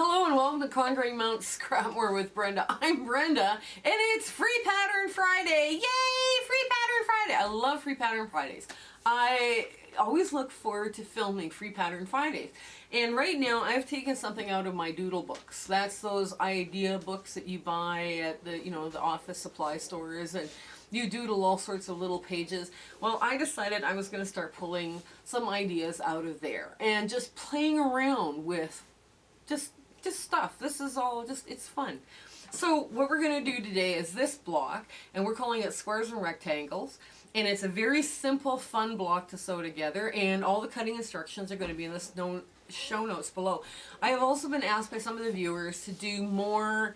Hello and welcome to Conquering Mount Scrapmore with Brenda. I'm Brenda and it's Free Pattern Friday. Yay! Free Pattern Friday. I love Free Pattern Fridays. I always look forward to filming Free Pattern Fridays. And right now I've taken something out of my doodle books. That's those idea books that you buy at the, the office supply stores, and you doodle all sorts of little pages. Well, I decided I was going to start pulling some ideas out of there and just playing around with just stuff. This is all it's fun. So what we're going to do today is this block, and we're calling it Squares and Rectangles. And it's a very simple, fun block to sew together, and all the cutting instructions are going to be in the show notes below. I have also been asked by some of the viewers to do more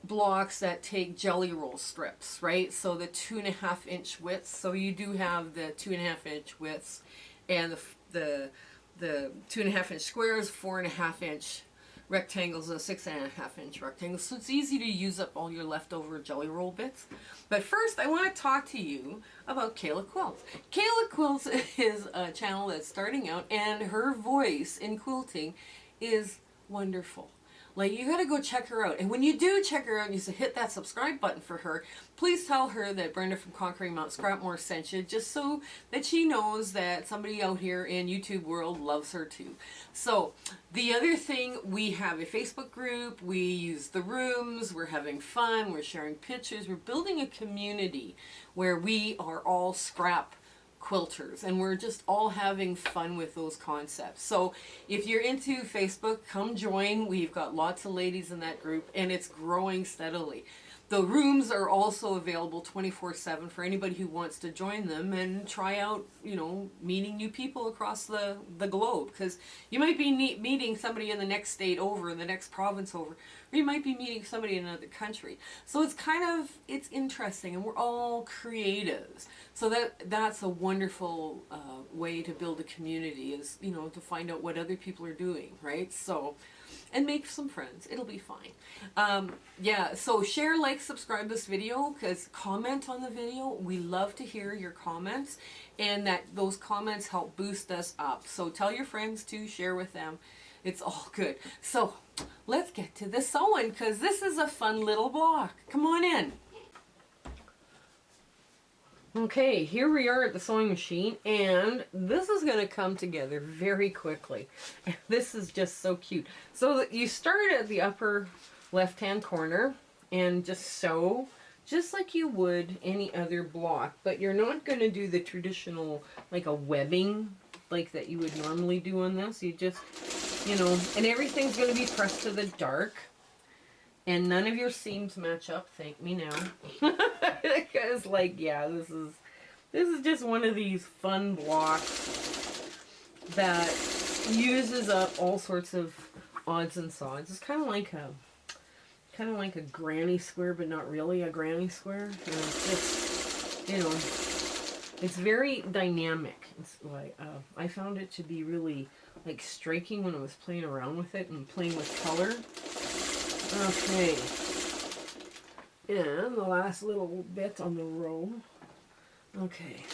blocks that take jelly roll strips, right? So the 2.5 inch widths. So you do have the 2.5 inch widths, and the 2.5 inch squares, 4.5 inch rectangles, and 6.5 inch rectangles. So it's easy to use up all your leftover jelly roll bits. But first I want to talk to you about Kayla Quilts. Kayla Quilts is a channel that's starting out, and her voice in quilting is wonderful. Like, you gotta go check her out. And when you do check her out and you hit that subscribe button for her, please tell her that Brenda from Conquering Mount Scrapmore sent you, just so that she knows that somebody out here in YouTube world loves her too. So, the other thing, we have a Facebook group, we use the rooms, we're having fun, we're sharing pictures, we're building a community where we are all scrap quilters, and we're just all having fun with those concepts. So if you're into Facebook, come join. We've got lots of ladies in that group, and it's growing steadily. The rooms are also available 24/7 for anybody who wants to join them and try out, meeting new people across the globe, because you might be meeting somebody in the next state over, in the next province over, or you might be meeting somebody in another country. So it's interesting, and we're all creatives. So that's a wonderful way to build a community, is, to find out what other people are doing, right? So, and make some friends. It'll be fine. Yeah, so share, like, subscribe this video, because comment on the video. We love to hear your comments, and those comments help boost us up. So tell your friends to share with them. It's all good. So let's get to the sewing, because this is a fun little block. Come on in. Okay, here we are at the sewing machine, and this is going to come together very quickly. This is just so cute. So that you start at the upper left-hand corner and just sew just like you would any other block, but you're not going to do the traditional, like a webbing like that you would normally do on this. You just, and everything's going to be pressed to the dark. And none of your seams match up, thank me now. Because, yeah, this is just one of these fun blocks that uses up all sorts of odds and sods. It's kind of like a granny square, but not really a granny square. It's just, it's very dynamic. It's like, I found it to be really, like, striking when I was playing around with it and playing with color. Okay, and the last little bit on the row. Okay,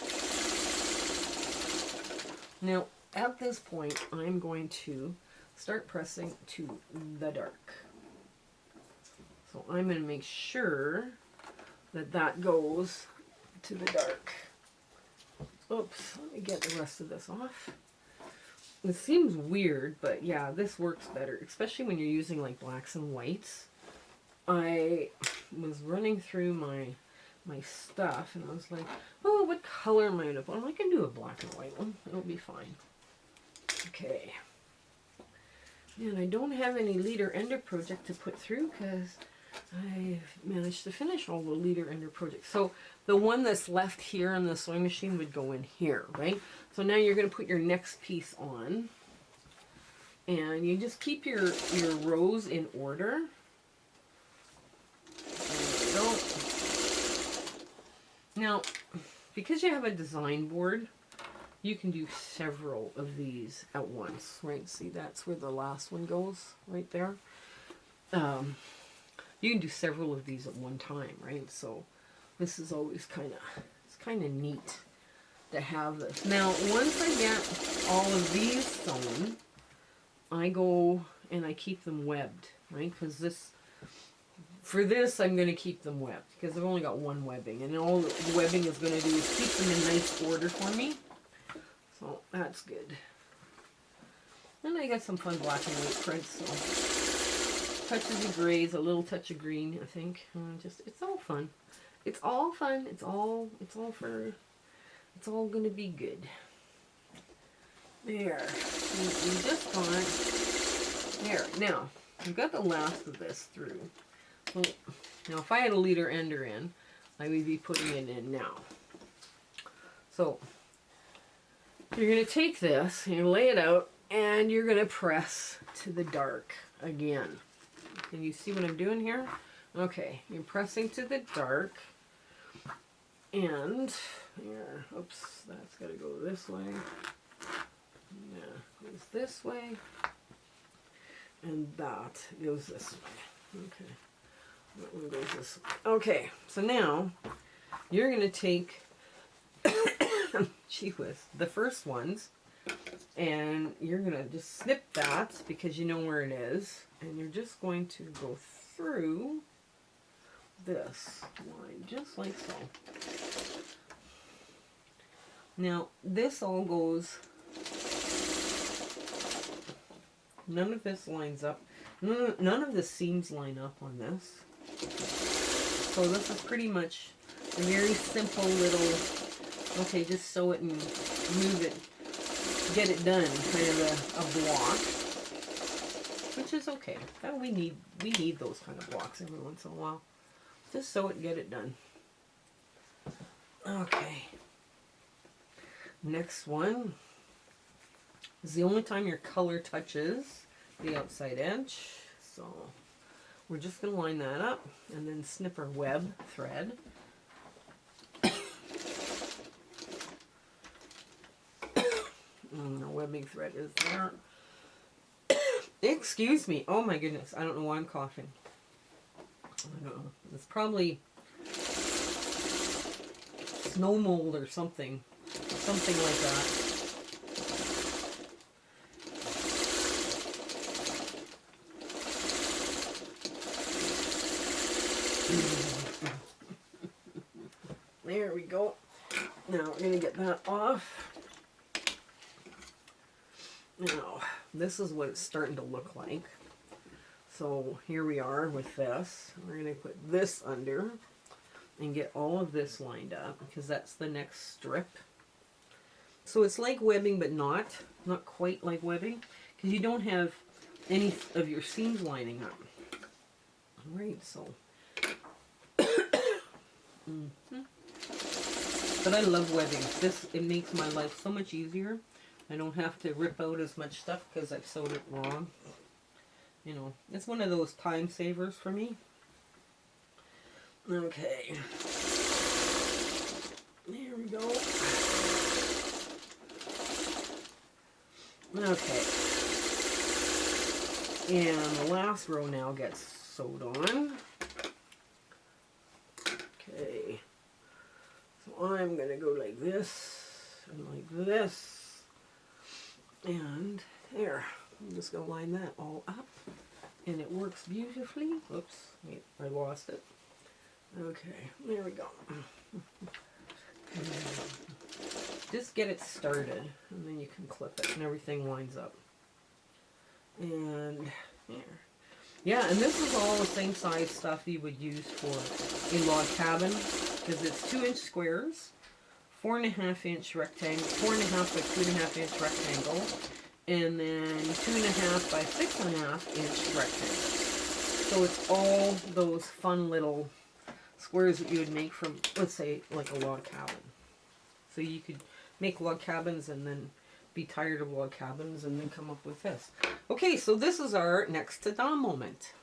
now at this point I'm going to start pressing to the dark. So I'm going to make sure that goes to the dark. Oops, let me get the rest of this off. It seems weird, but yeah, this works better, especially when you're using like blacks and whites. I was running through my stuff, and I was like, oh, what color am I going to put? I can do a black and white one. It'll be fine. Okay. And I don't have any leader ender project to put through, because I've managed to finish all the leader ender projects. So the one that's left here on the sewing machine would go in here, right? So now you're going to put your next piece on, and you just keep your rows in order. There we go. Now, because you have a design board, you can do several of these at once, right? See, that's where the last one goes, right there. You can do several of these at one time, right? So this is always kind of neat to have this. Now, once I get all of these sewn, I go and I keep them webbed, right? Because for this I'm going to keep them webbed because I've only got one webbing, and all the webbing is going to do is keep them in nice order for me. So that's good. And I got some fun black and white prints, so touches of grays, a little touch of green, I think. It's all fun. It's all fun. It's all going to be good. There. We just got there. Now, I've got the last of this through. Well, now, if I had a leader ender in, I would be putting it in now. So, you're going to take this, and you lay it out, and you're going to press to the dark again. Can you see what I'm doing here? Okay, you're pressing to the dark, and here, oops, that's got to go this way. Yeah, goes this way, and that goes this way. Okay, that one goes this way. Okay, so now you're going to take, gee whiz, the first ones, and you're going to just snip that because you know where it is, and you're just going to go through this line just like so. Now this all goes, none of this lines up, none of the seams line up on this, so this is pretty much a very simple little, okay, just sew it and move it, get it done kind of a block, which is okay. We need those kind of blocks every once in a while. Just sew it and get it done. Okay. Next one is the only time your color touches the outside edge. So we're just going to line that up and then snip our web thread. Our webbing thread is there. Excuse me. Oh my goodness. I don't know why I'm coughing. I don't know. It's probably snow mold or something. Something like that. There we go. Now we're going to get that off. Now, this is what it's starting to look like. So here we are with this. We're going to put this under and get all of this lined up because that's the next strip. So it's like webbing, but not quite like webbing because you don't have any of your seams lining up. All right, so. But I love webbing. It makes my life so much easier. I don't have to rip out as much stuff because I've sewed it wrong. You know, it's one of those time savers for me. Okay. There we go. Okay. And the last row now gets sewed on. Okay. So I'm going to go like this and like this. And there. I'm just going to line that all up. And it works beautifully. Oops. Wait, I lost it. Okay. There we go. Just get it started. And then you can clip it and everything lines up. And there. Yeah, and this is all the same size stuff you would use for a log cabin. Because it's 2-inch squares. 4.5-inch rectangle, 4.5 by 2.5-inch rectangle, and then 2.5 by 6.5-inch rectangle. So it's all those fun little squares that you would make from, let's say, like a log cabin. So you could make log cabins and then be tired of log cabins and then come up with this. Okay, so this is our next ta-da moment.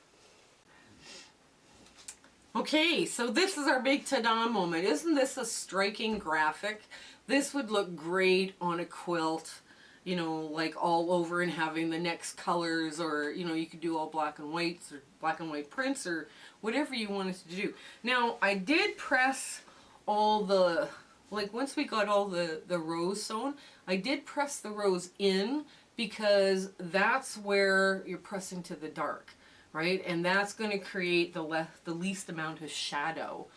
Okay, so this is our big ta-da moment. Isn't this a striking graphic? This would look great on a quilt, you know, like all over and having the next colors, or, you know, you could do all black and whites or black and white prints or whatever you wanted to do. Now, I did press all the, like once we got all the rows sewn, I did press the rows in because that's where you're pressing to the dark, right? And that's going to create the least amount of shadow.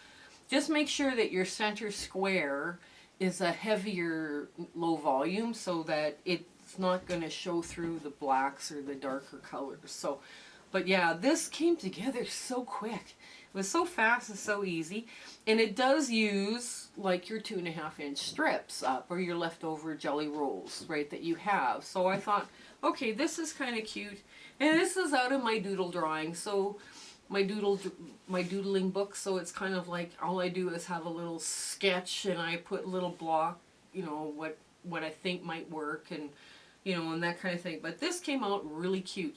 Just make sure that your center square is a heavier low volume so that it's not going to show through the blacks or the darker colors. So, but yeah, this came together so quick. It was so fast and so easy. And it does use like your 2.5-inch strips up or your leftover jelly rolls, right, that you have. So I thought, okay, this is kind of cute. And this is out of my doodle drawing. So my doodling book, so it's kind of like all I do is have a little sketch and I put a little block, you know, what I think might work and, you know, and that kind of thing. But this came out really cute.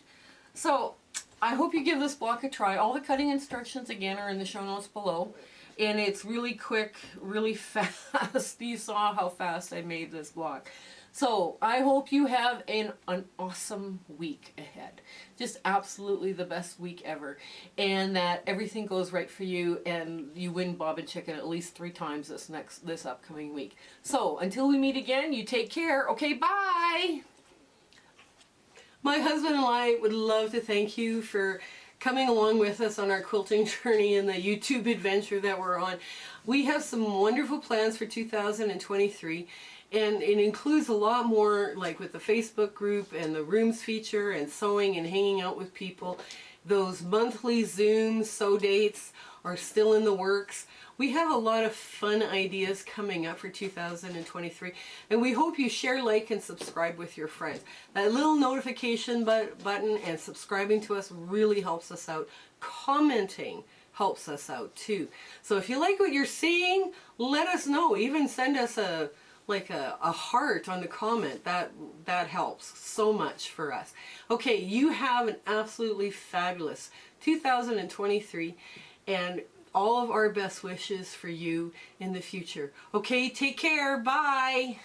So I hope you give this block a try. All the cutting instructions again are in the show notes below. And it's really quick, really fast. You saw how fast I made this block. So I hope you have an awesome week ahead. Just absolutely the best week ever. And that everything goes right for you and you win Bob and Chicken at least 3 times this upcoming week. So until we meet again, you take care. Okay, bye! My husband and I would love to thank you for coming along with us on our quilting journey and the YouTube adventure that we're on. We have some wonderful plans for 2023. And it includes a lot more, like with the Facebook group and the rooms feature and sewing and hanging out with people. Those monthly Zoom sew dates are still in the works. We have a lot of fun ideas coming up for 2023. And we hope you share, like, and subscribe with your friends. That little notification button and subscribing to us really helps us out. Commenting helps us out too. So if you like what you're seeing, let us know. Even send us a heart on the comment. That helps so much for us. Okay, you have an absolutely fabulous 2023 and all of our best wishes for you in the future. Okay, take care. Bye.